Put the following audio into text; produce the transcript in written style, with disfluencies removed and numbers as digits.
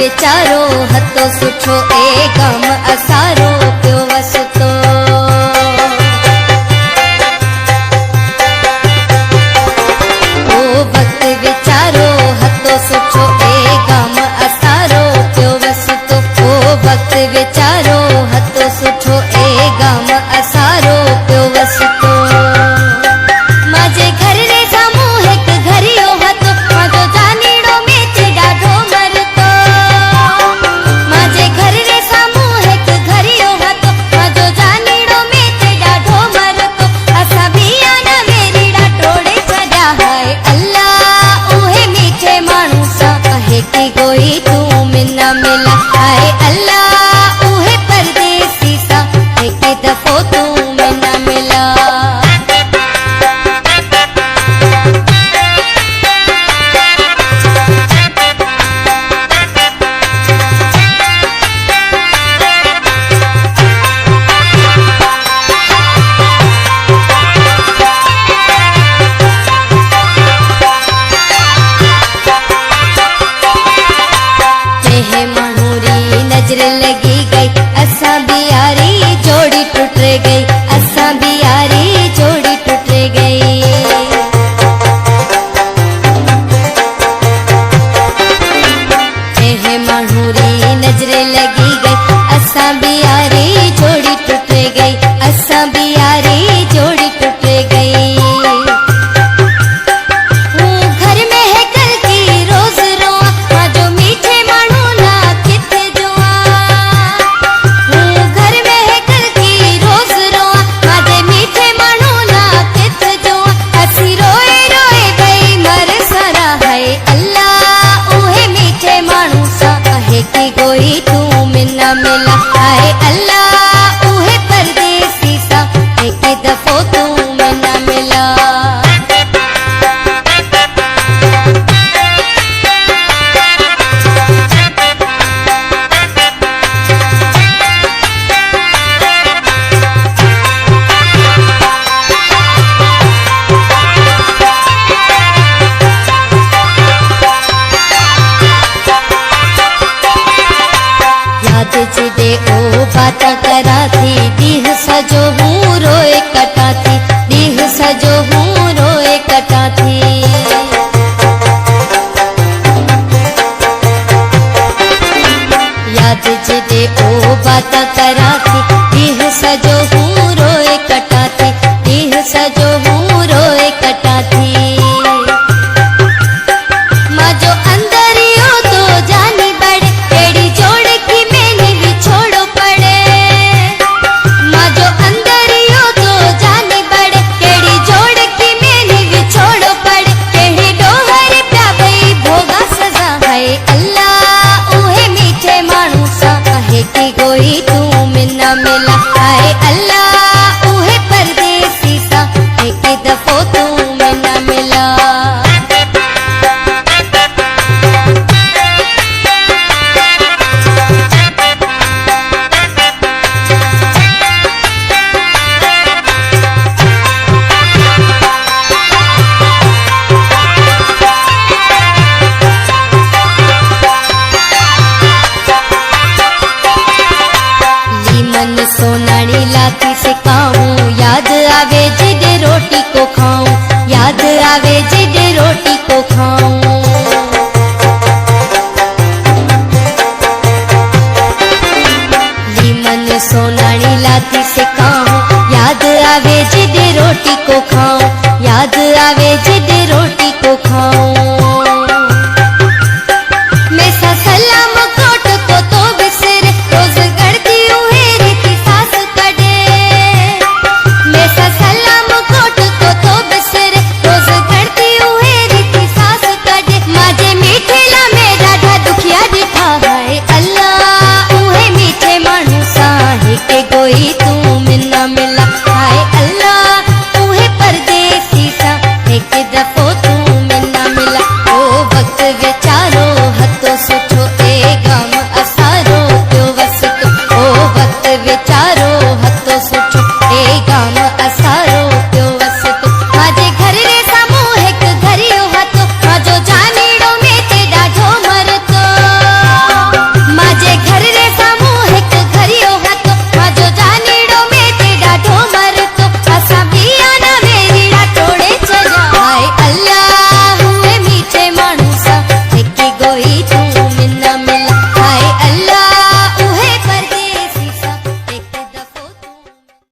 वीचारो हतो सुठो ए गम असारो पियो वसतो। ओ वक्त वीचारो हतो सुठो ए गम असारो पियो वसतो। ओ वक्त वीचारो हतो सुठो ए गम असारो पियो वसतो। माजे घर रे सामू हिक घरियो हतो माजो जानीड़ो मेच डाढो मरतो। माजे घर रे सामू हिक घरियो हतो माजो जानीड़ो मेच डाढो मरतो। असा बिया न वेरीड़ा टोड़े छड्या हाय अल्लाह उहे मीठे माण्हू सां कहे की कोई तू मिना मिला। हाय अल्लाह उहे परदेसी सां हिक दफ़ो तू मिना मिला। नजर लगी गई असा भी यारी जोड़ी टूट गई। असा भी यारी जोड़ी टूट गई। मानूरी नजर लगी गई असा भी यारी जोड़ी टूट गई। असा भी यारी जोड़ी टूट गई। घर में है कल की रोज रोआ माजो मीठे मानू ना कित जुआ। घर में है कल की रोज रोआ माजे मीठे मानू ना कित जुआ। असी रोए रोए गई मर सरा है अल्लाह उहे मीठे मानू सा कहे की कोई तू मिना मिला। हाय अल्लाह उहे परदेसी सा एक दफ़ो तू मिना मिला। याद जिदे ओ बाता करा थी दीह सजो हूँ रोए कटा थी। दीह सजो हूँ रोए कटा थी। याद जिदे ओ बाता करा थी दीह सजो हूँ रोए कटा थी। दीह सजो हूँ रोए कटा थी। माजो अंदरियो तो जानी बड़े एड़ी जोड़ की मैंने भी छोड़ो पड़े। माजो अंदरियो तो जानी बड़े एड़ी जोड़ की मैंने भी छोड़ो पड़े। केड़ी डोहर प्या भई भोगा सजा है अल्लाह उहे मीठे मानू सा कहे की कोई तू मिना मिला। हाय अल्लाह उहे परदेसी सा एक दफ़ो तू मिना मिला। मन सोनानी लाती से खाऊं याद आवे जिद रोटी को खाऊं। याद आवे जिद रोटी को खाऊं। मन सोनानी लाती से खाऊं याद आवे जिद रोटी को खाऊं। याद आवे जिद रोटी को खाऊं।